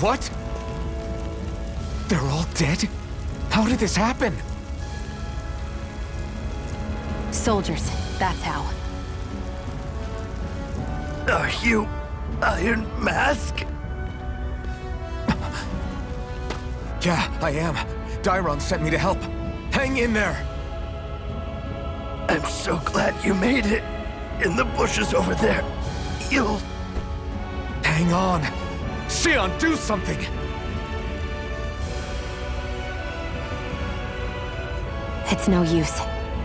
What? They're all dead? How did this happen? Soldiers, that's how. Are you Iron Mask? Yeah, I am. Dairon sent me to help. Hang in there! I'm so glad you made it. In the bushes over there. You'll... Hang on! Sion, do something! It's no use.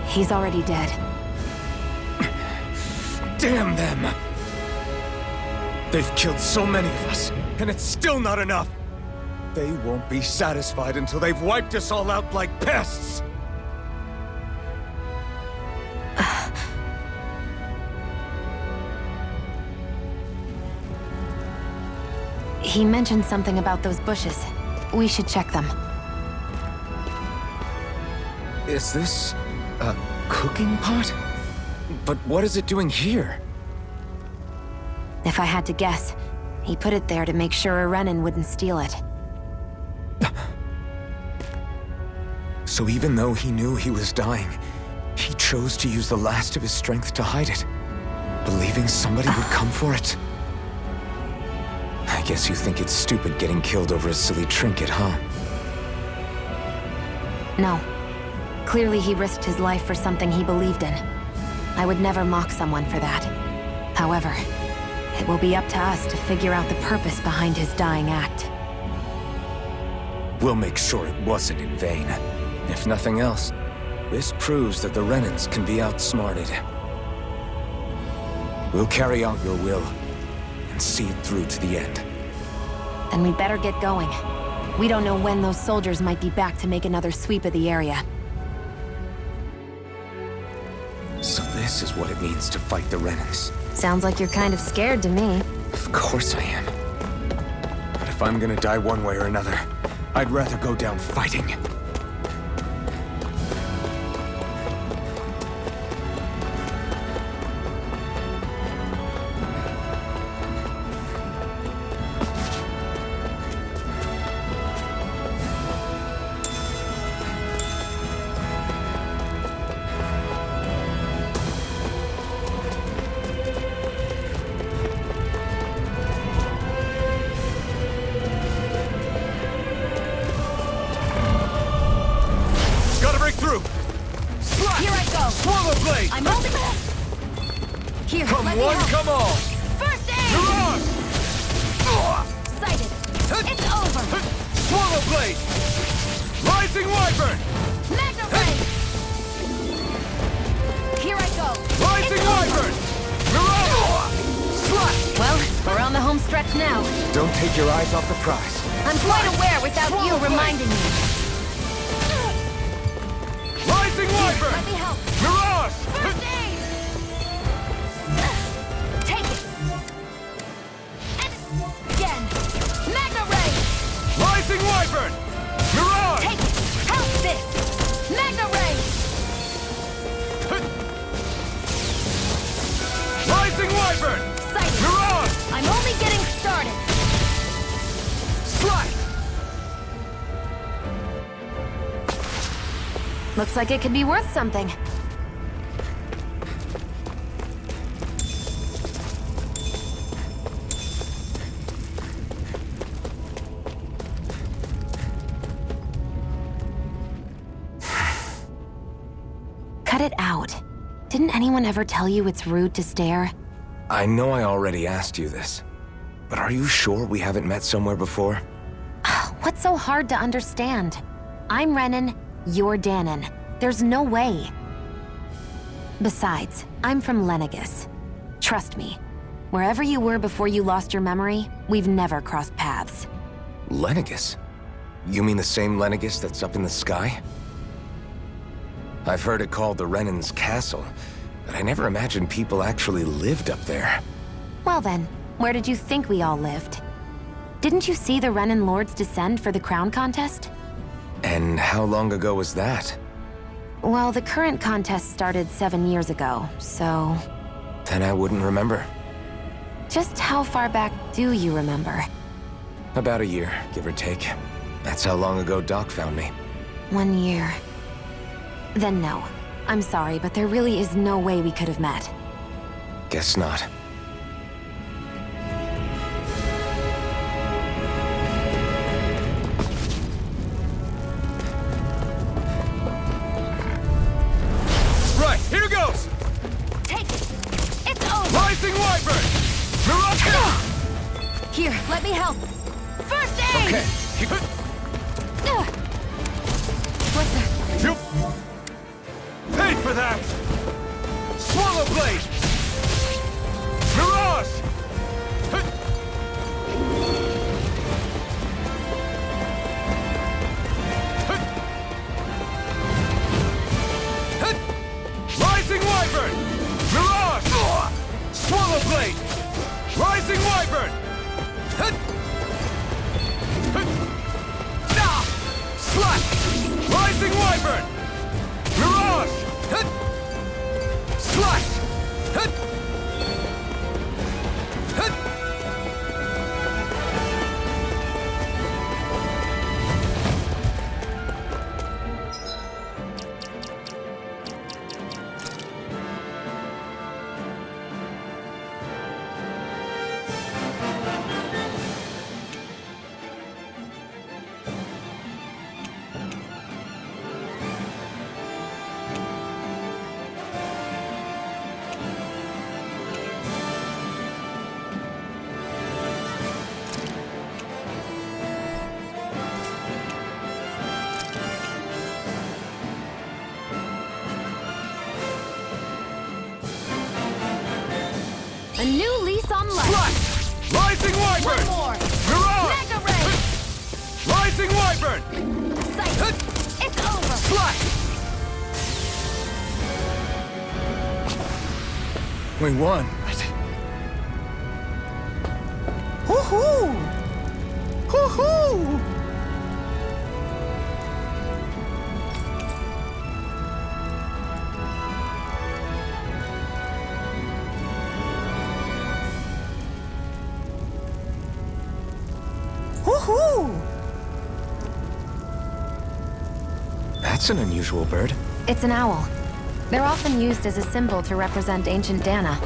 He's already dead. Damn them! They've killed so many of us, and it's still not enough! They won't be satisfied until they've wiped us all out like pests! He mentioned something about those bushes. We should check them. Is this a cooking pot? But what is it doing here? If I had to guess, he put it there to make sure a Renin wouldn't steal it. So even though he knew he was dying, he chose to use the last of his strength to hide it, believing somebody would come for it. I guess you think it's stupid getting killed over a silly trinket, huh? No. Clearly he risked his life for something he believed in. I would never mock someone for that. However, it will be up to us to figure out the purpose behind his dying act. We'll make sure it wasn't in vain. If nothing else, this proves that the Renins can be outsmarted. We'll carry out your will, and see it through to the end. Then we'd better get going. We don't know when those soldiers might be back to make another sweep of the area. So this is what it means to fight the Renins. Sounds like you're kind of scared to me. Of course I am. But if I'm gonna die one way or another, I'd rather go down fighting. Here, come let me one, help. come all! First aid! Mirage! Sighted! It's over! Swallow blade! Rising wyvern! Magna Ray! Here I go! Rising wyvern! Mirage! Slash! Well, we're on the home stretch now. Don't take your eyes off the prize. I'm quite aware without you reminding me. Rising wyvern! Let me help! Mirage! First aid! Take it! And again! Magna Ray! Rising wyvern! Mirage! Take it! Help this! Magna Ray! Rising wyvern! Sighted! Mirage! I'm only getting started! Slash! Looks like it could be worth something. Cut it out. Didn't anyone ever tell you it's rude to stare? I know I already asked you this, but are you sure we haven't met somewhere before? What's so hard to understand? I'm Renin, you're Danon. There's no way. Besides, I'm from Lenegis. Trust me, wherever you were before you lost your memory, we've never crossed paths. Lenegis? You mean the same Lenegis that's up in the sky? I've heard it called the Renin's Castle, but I never imagined people actually lived up there. Well then, where did you think we all lived? Didn't you see the Renin Lords descend for the crown contest? And how long ago was that? Well, the current contest started 7 years ago, so... Then I wouldn't remember. Just how far back do you remember? About a year, give or take. That's how long ago Doc found me. 1 year. Then no. I'm sorry, but there really is no way we could have met. Guess not. Right, here goes! Take it! It's over! Rising Wyvern! Mirage! Here, let me help. First aid! Okay. What's that? You paid for that! Swallow Blade! Mirage! Rising Wyvern! Mirage! Swallow Blade! Rising Wyvern! Slash! Rising Wyvern! Mirage! Slash! A new lease on life. Slash! Rising Wyvern! One more. Mirage! Mega ray. Rising Wyvern! Sight. It's over. Slash! We won. Woohoo! Woohoo! Woohoo! That's an unusual bird. It's an owl. They're often used as a symbol to represent ancient Dana.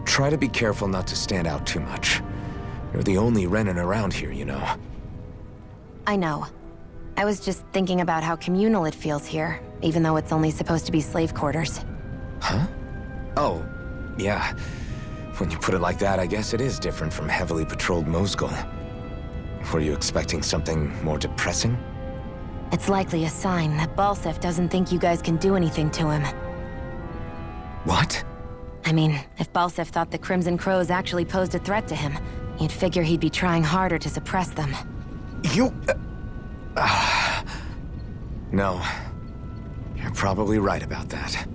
Try to be careful not to stand out too much. You're the only Renin around here, you know. I know. I was just thinking about how communal it feels here, even though it's only supposed to be slave quarters. Huh? Oh, yeah. When you put it like that, I guess it is different from heavily patrolled Mosgul. Were you expecting something more depressing? It's likely a sign that Balsef doesn't think you guys can do anything to him. What? I mean, if Balsef thought the Crimson Crows actually posed a threat to him, you'd figure he'd be trying harder to suppress them. You... No. You're probably right about that.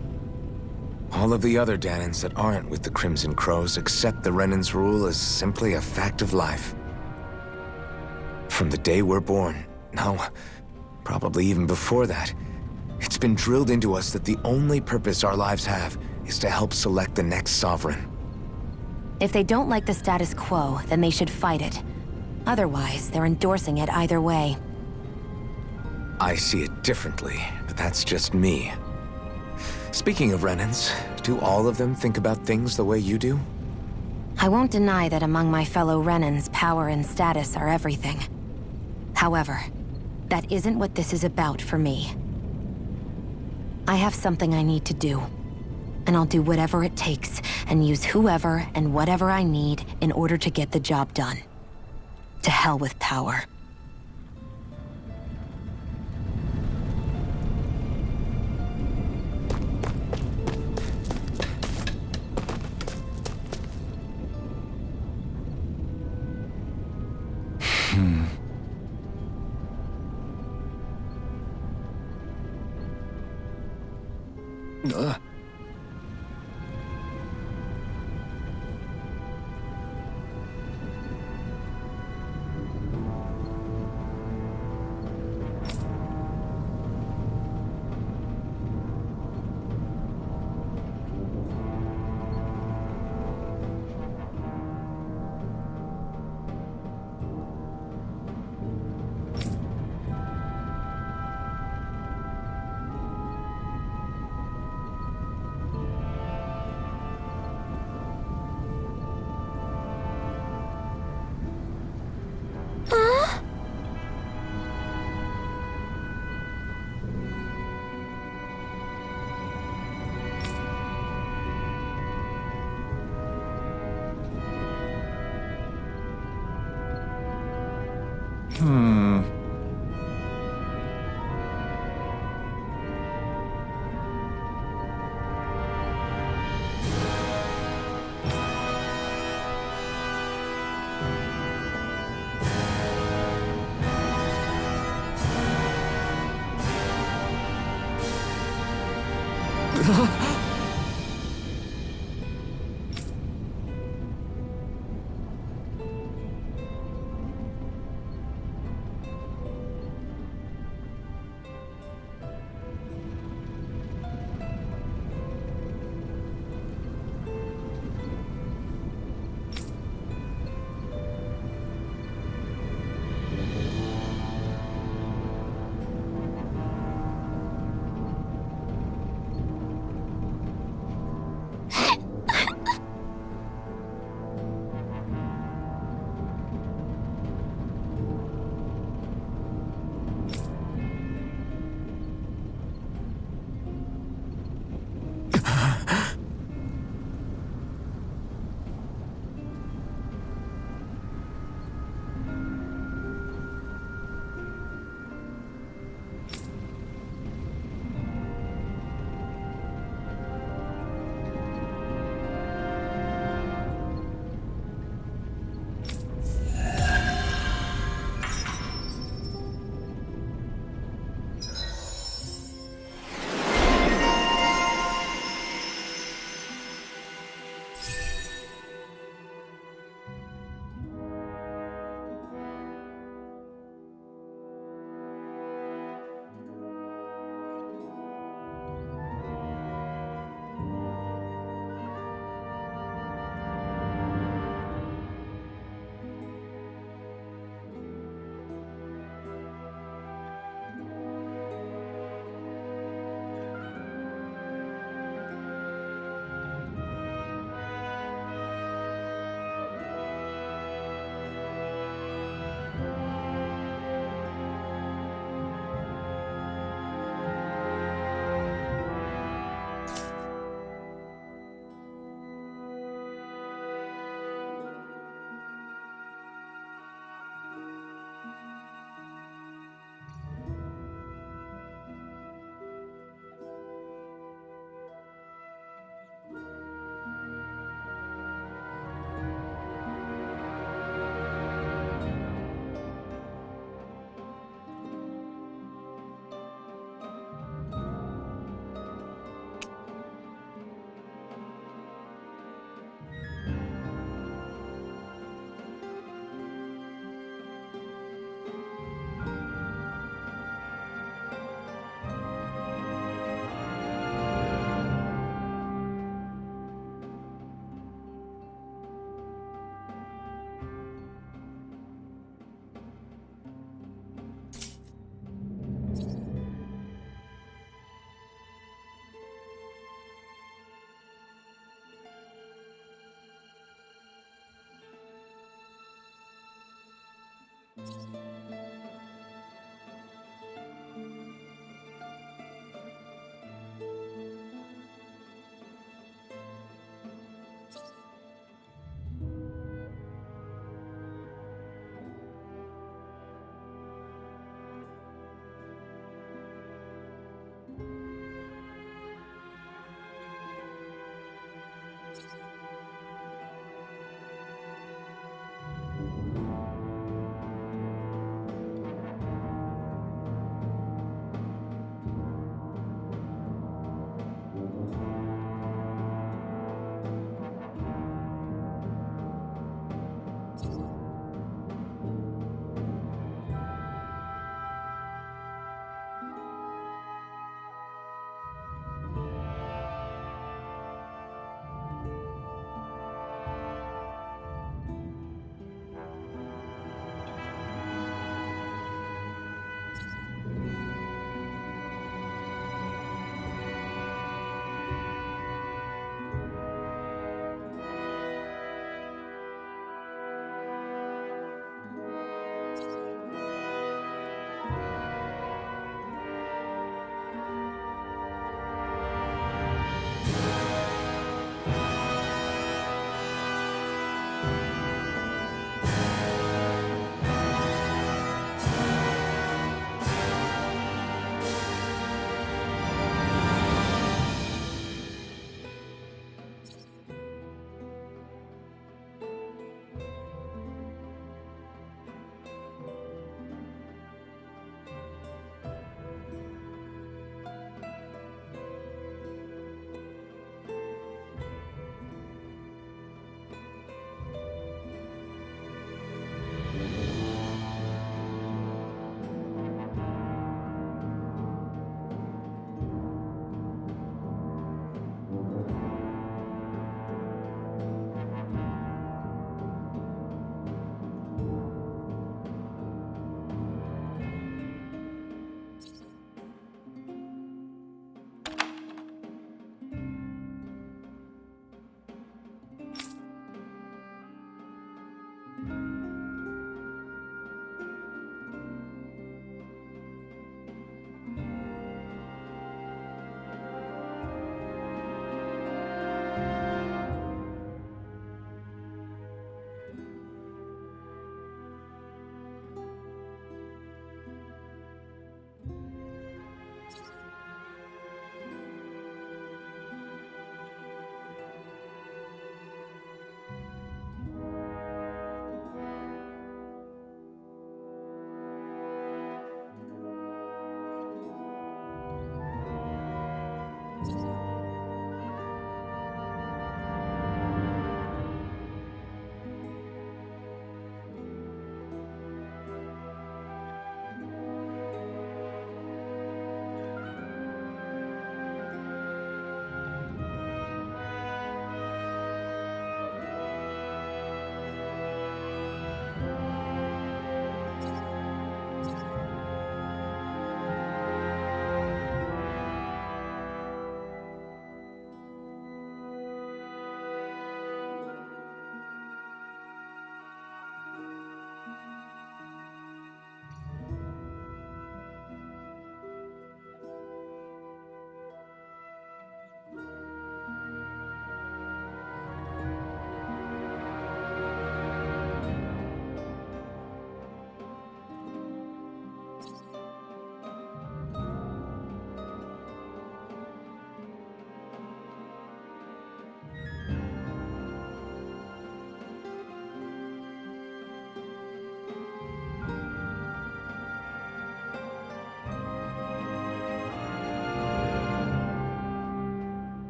All of the other Danans that aren't with the Crimson Crows accept the Renin's rule as simply a fact of life. From the day we're born, no, probably even before that, it's been drilled into us that the only purpose our lives have is to help select the next sovereign. If they don't like the status quo, then they should fight it. Otherwise, they're endorsing it either way. I see it differently, but that's just me. Speaking of Renins, do all of them think about things the way you do? I won't deny that among my fellow Renins, power and status are everything. However, that isn't what this is about for me. I have something I need to do. And I'll do whatever it takes, and use whoever and whatever I need in order to get the job done. To hell with power.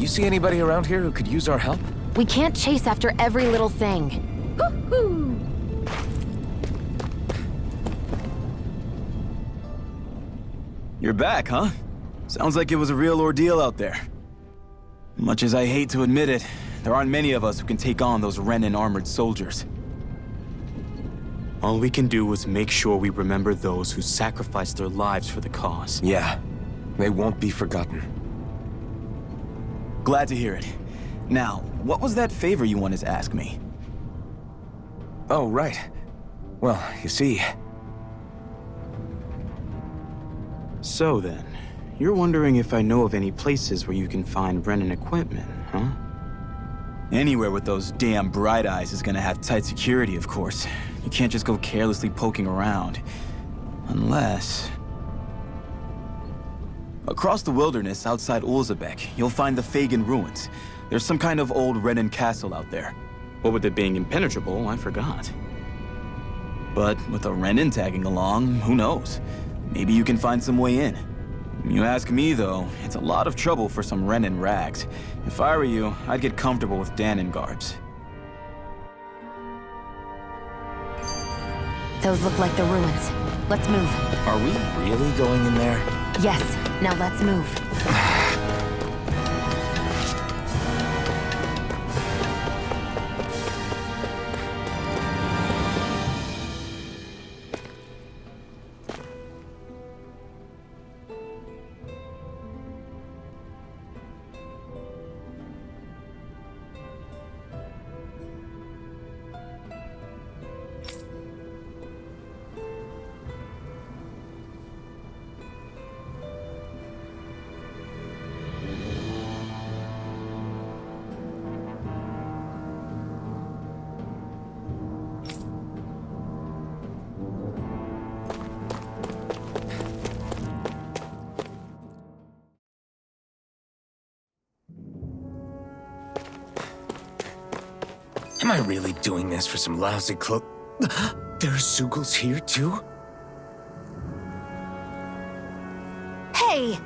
You see anybody around here who could use our help? We can't chase after every little thing. Hoo-hoo! You're back, huh? Sounds like it was a real ordeal out there. Much as I hate to admit it, there aren't many of us who can take on those Renin armored soldiers. All we can do is make sure we remember those who sacrificed their lives for the cause. Yeah, they won't be forgotten. Glad to hear it. Now, what was that favor you wanted to ask me? Oh, right. Well, you see... So then, you're wondering if I know of any places where you can find Renin equipment, huh? Anywhere with those damn bright eyes is gonna have tight security, of course. You can't just go carelessly poking around. Unless... Across the wilderness outside Ulzebek, you'll find the Fagan ruins. There's some kind of old Renin castle out there. What with it being impenetrable, I forgot. But with a Renin tagging along, who knows? Maybe you can find some way in. You ask me, though, it's a lot of trouble for some Renin rags. If I were you, I'd get comfortable with Danon garbs. Those look like the ruins. Let's move. Are we really going in there? Yes, now let's move. Am I really doing this for some lousy cloak? There's Zugals here, too? Hey!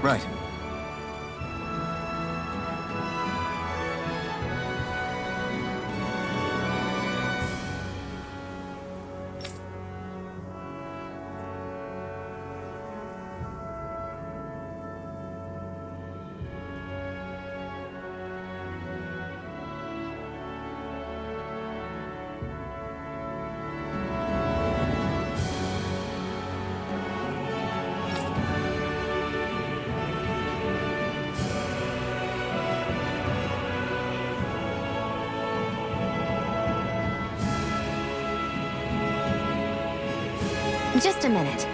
Right. Just a minute.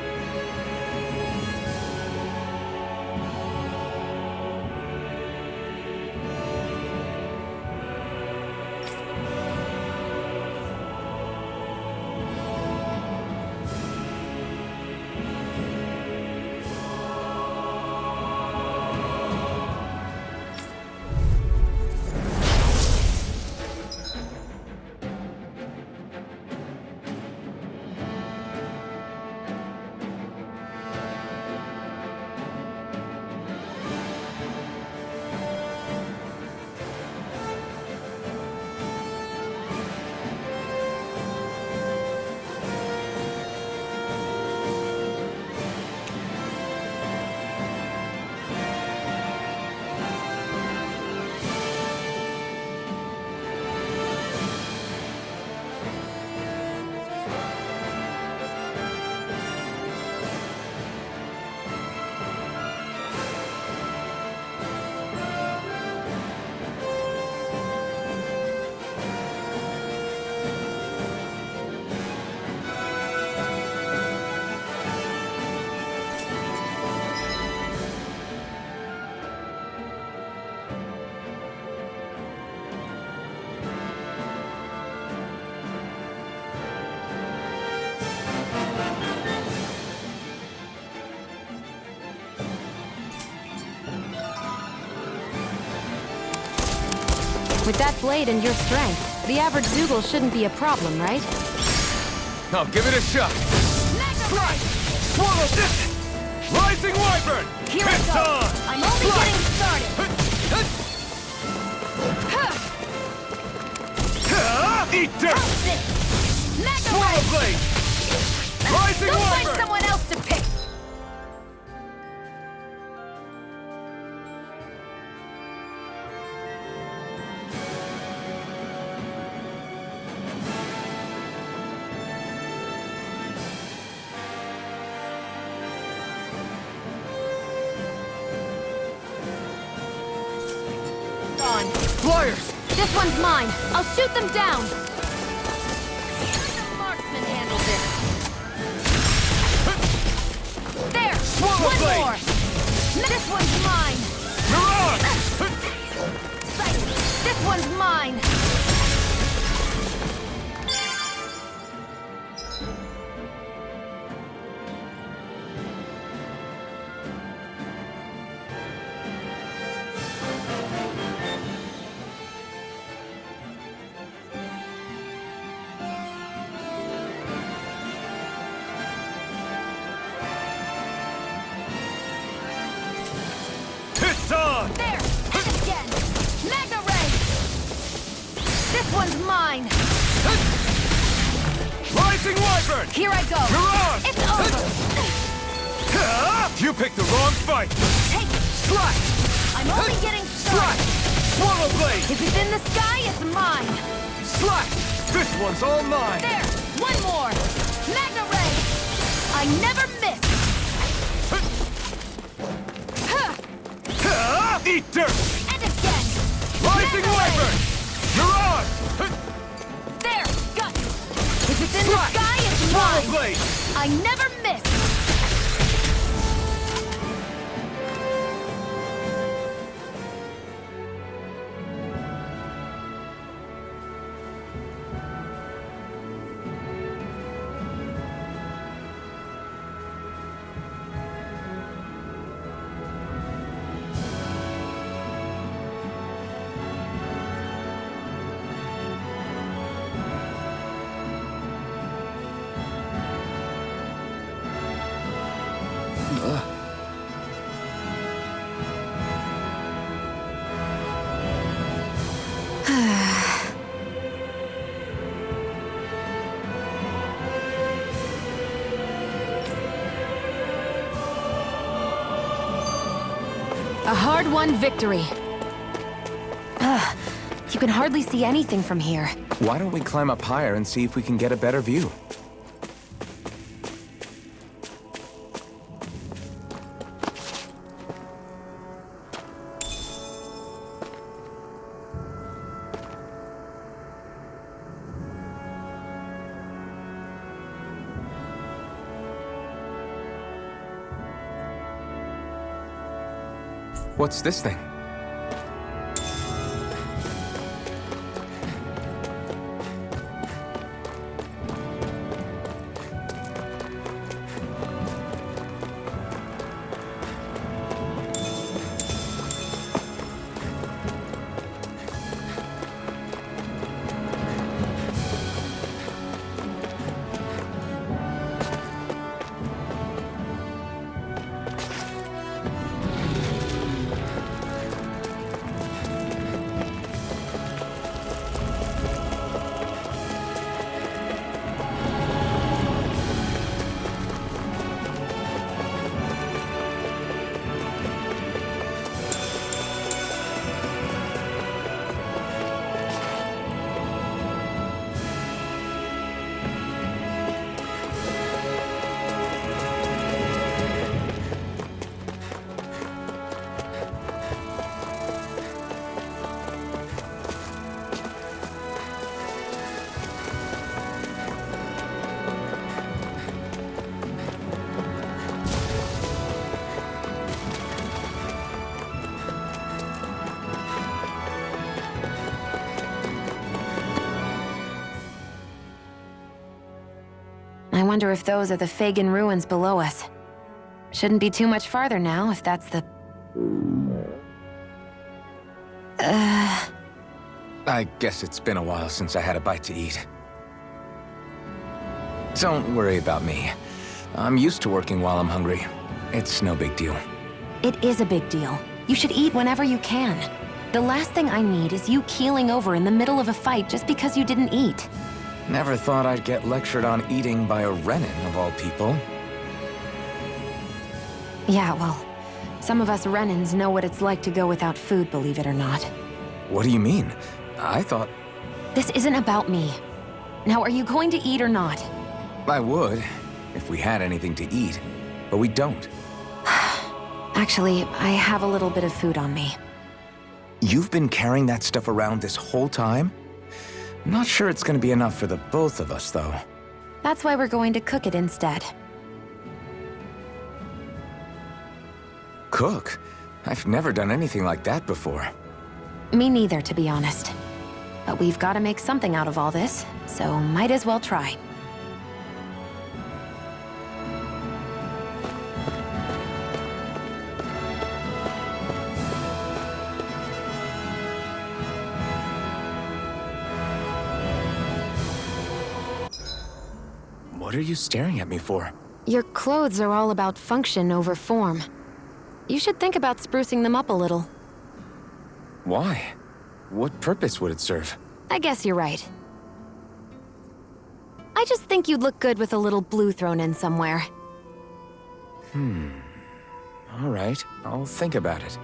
With that blade and your strength, the average Zoogle shouldn't be a problem, right? Now give it a shot. Right. Swallow this! Rising Wyvern! Here I It's go. on! I'm only getting started. Eat dirt! Swallow blade! Rising Go find Wyvern! someone else to pick. Flyers! This one's mine. I'll shoot them down. The marksman handles it. There! Swallow One blade! more! This one's mine! Mirage! This one's mine! It's on! There! And again! Mega Ray! This one's mine! Rising Wyvern! Here I go! Mirage! It's over! You picked the wrong fight! Take it! Slash! I'm only getting Slash! started! Swallow blade! If it's in the sky, it's mine! Slash! This one's all mine! There! One more! Mega Ray! I never miss! Eat dirt! And again! Rising Mega Ray! Wyvern! Mirage! There! Got it! If it's in Slash! the sky, it's Swallow mine! blade! I never miss! A hard-won victory. Ugh, you can hardly see anything from here. Why don't we climb up higher and see if we can get a better view? What's this thing? I wonder if those are the Fagan ruins below us. Shouldn't be too much farther now, if that's the... I guess it's been a while since I had a bite to eat. Don't worry about me. I'm used to working while I'm hungry. It's no big deal. It is a big deal. You should eat whenever you can. The last thing I need is you keeling over in the middle of a fight just because you didn't eat. Never thought I'd get lectured on eating by a Renin, of all people. Yeah, well, some of us Renins know what it's like to go without food, believe it or not. What do you mean? I thought... This isn't about me. Now, are you going to eat or not? I would, if we had anything to eat, but we don't. Actually, I have a little bit of food on me. You've been carrying that stuff around this whole time? I'm not sure it's gonna be enough for the both of us, though. That's why we're going to cook it instead. Cook? I've never done anything like that before. Me neither, to be honest. But we've got to make something out of all this, so might as well try. What are you staring at me for? Your clothes are all about function over form. You should think about sprucing them up a little. Why? What purpose would it serve? I guess you're right. I just think you'd look good with a little blue thrown in somewhere. All right, I'll think about it.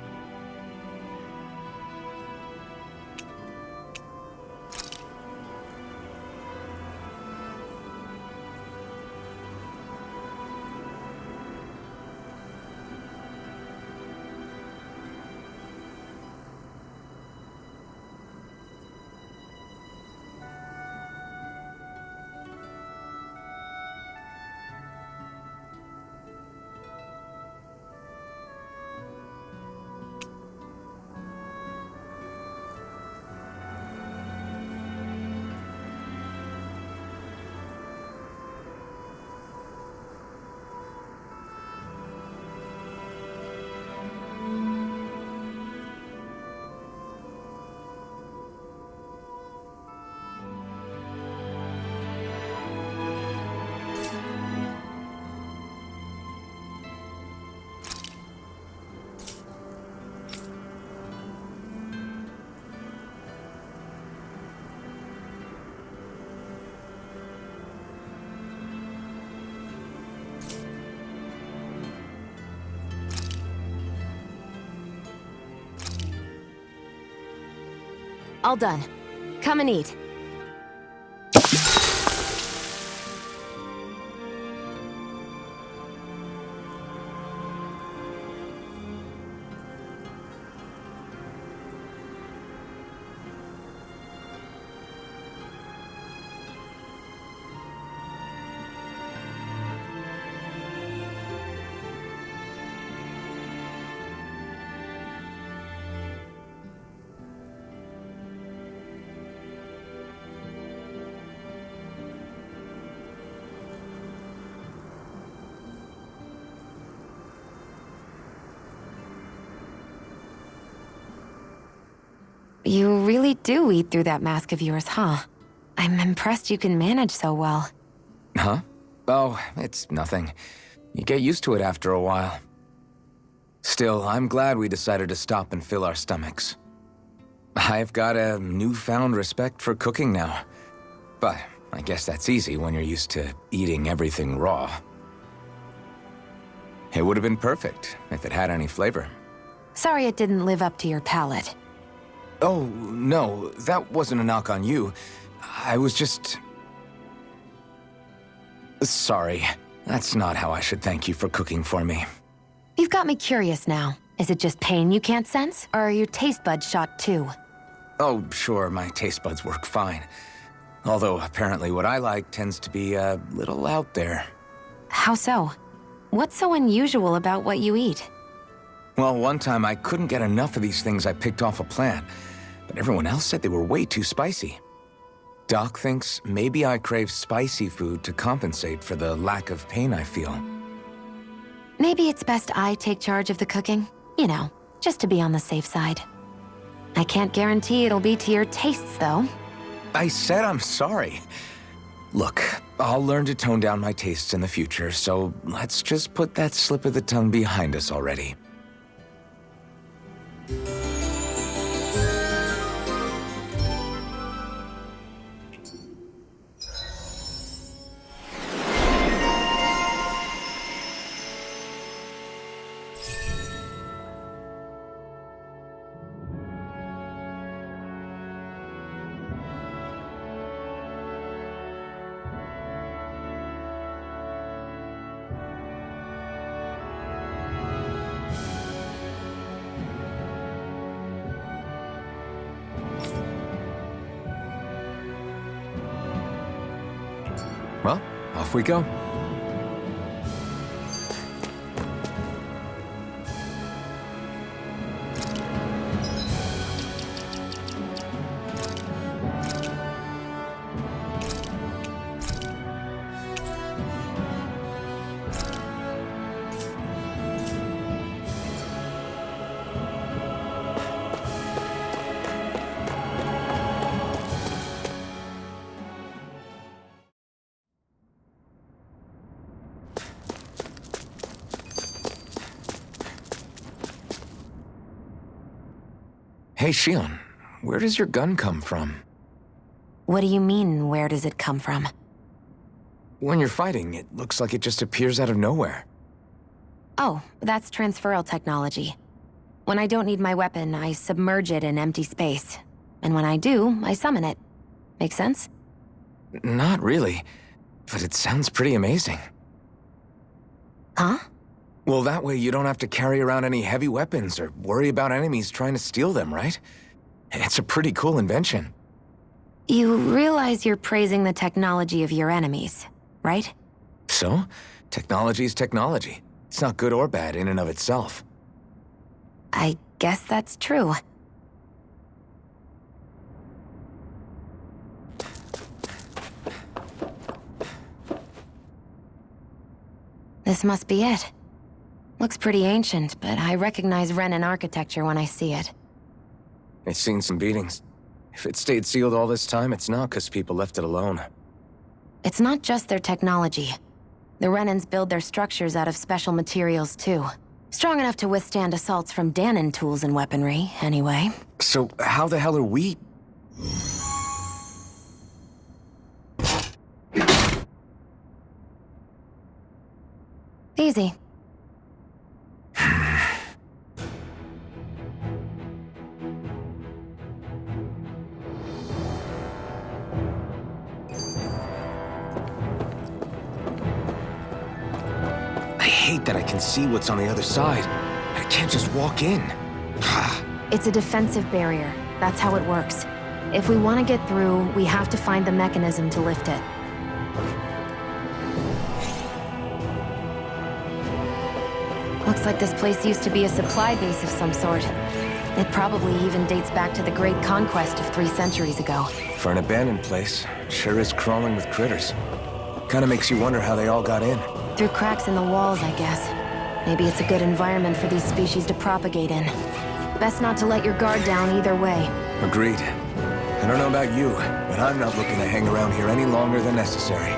All done. Come and eat. You really do eat through that mask of yours, huh? I'm impressed you can manage so well. Huh? Oh, it's nothing. You get used to it after a while. Still, I'm glad we decided to stop and fill our stomachs. I've got a newfound respect for cooking now. But I guess that's easy when you're used to eating everything raw. It would have been perfect if it had any flavor. Sorry it didn't live up to your palate. Oh, no, that wasn't a knock on you. I was just... Sorry. That's not how I should thank you for cooking for me. You've got me curious now. Is it just pain you can't sense, or are your taste buds shot too? Oh, sure, my taste buds work fine. Although, apparently what I like tends to be a little out there. How so? What's so unusual about what you eat? Well, one time I couldn't get enough of these things I picked off a plant, but everyone else said they were way too spicy. Doc thinks maybe I crave spicy food to compensate for the lack of pain I feel. Maybe it's best I take charge of the cooking. You know, just to be on the safe side. I can't guarantee it'll be to your tastes, though. I said I'm sorry. Look, I'll learn to tone down my tastes in the future, so let's just put that slip of the tongue behind us already. Well, off we go. Hey, Shion, where does your gun come from? What do you mean, where does it come from? When you're fighting, it looks like it just appears out of nowhere. Oh, that's transferal technology. When I don't need my weapon, I submerge it in empty space. And when I do, I summon it. Make sense? Not really, but it sounds pretty amazing. Huh? Well, that way you don't have to carry around any heavy weapons or worry about enemies trying to steal them, right? It's a pretty cool invention. You realize you're praising the technology of your enemies, right? So, technology is technology. It's not good or bad in and of itself. I guess that's true. This must be it. Looks pretty ancient, but I recognize Renan architecture when I see it. It's seen some beatings. If it stayed sealed all this time, it's not because people left it alone. It's not just their technology. The Renans build their structures out of special materials, too. Strong enough to withstand assaults from Danon tools and weaponry, anyway. So how the hell are we... Easy. I hate that I can see what's on the other side. I can't just walk in. It's a defensive barrier. That's how it works. If we want to get through, we have to find the mechanism to lift it. Looks like this place used to be a supply base of some sort. It probably even dates back to the Great Conquest of 3 centuries ago. For an abandoned place, it sure is crawling with critters. Kinda makes you wonder how they all got in. Through cracks in the walls, I guess. Maybe it's a good environment for these species to propagate in. Best not to let your guard down either way. Agreed. I don't know about you, but I'm not looking to hang around here any longer than necessary.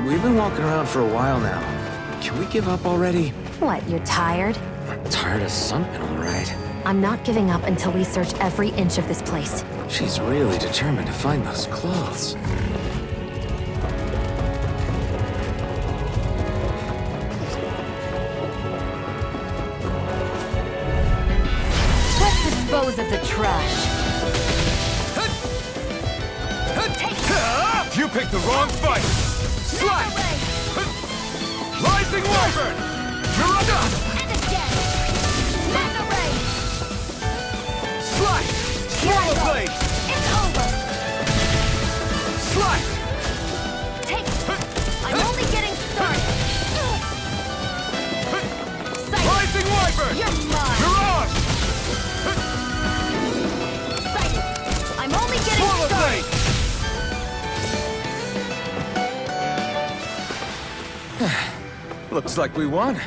We've been walking around for a while now. Can we give up already? What, you're tired? I'm tired of something, all right. I'm not giving up until we search every inch of this place. She's really determined to find those clothes. dispose of the trash. You picked the wrong fight! Slash! Rising Wyvern! Miranda! And again! Mega Ray! Slash! Swallow Blade! It's over! Slash! Take it! I'm only getting started! Sight! Rising Wyvern! You're mine! Mirage! Sighted! I'm only getting Swallow started! Blade! Looks like we won.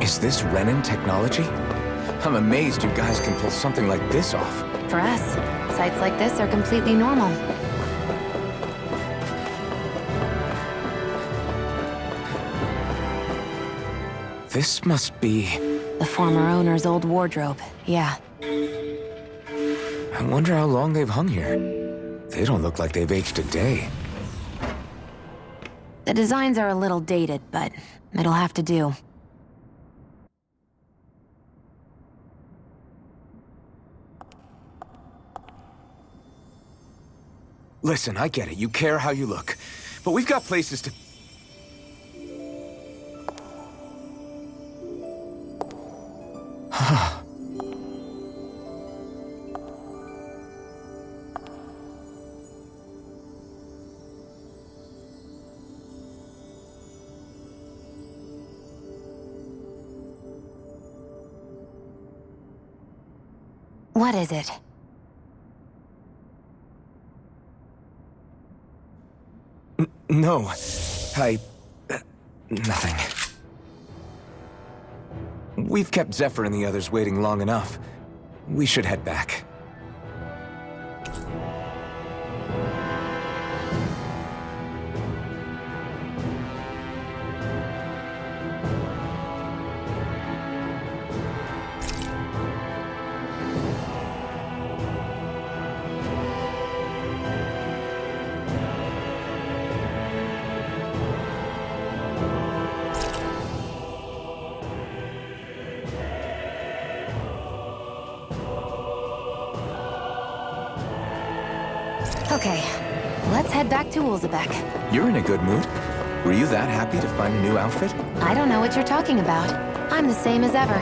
Is this Renin technology? I'm amazed you guys can pull something like this off. For us, sites like this are completely normal. This must be... The former owner's old wardrobe, yeah. I wonder how long they've hung here. They don't look like they've aged a day. The designs are a little dated, but it'll have to do. Listen, I get it. You care how you look. But we've got places to... What is it? No. Nothing. We've kept Zephyr and the others waiting long enough. We should head back. Okay, let's head back to Ulzebek. You're in a good mood. Were you that happy to find a new outfit? I don't know what you're talking about. I'm the same as ever.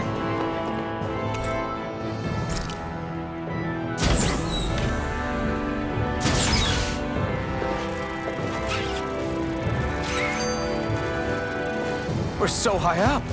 We're so high up.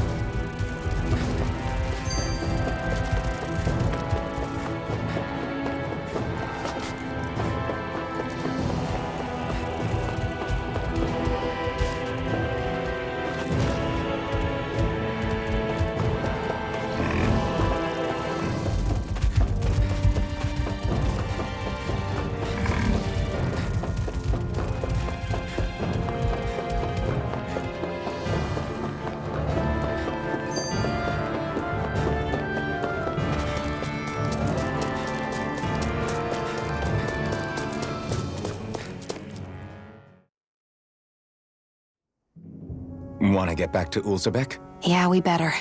Want to get back to Ulzebek? Yeah, we better.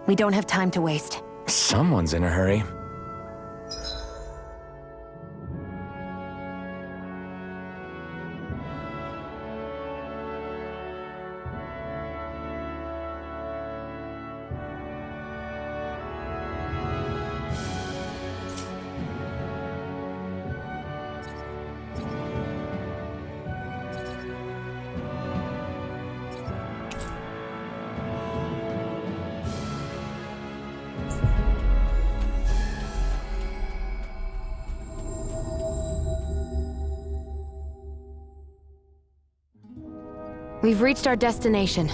We don't have time to waste. Someone's in a hurry. We've reached our destination.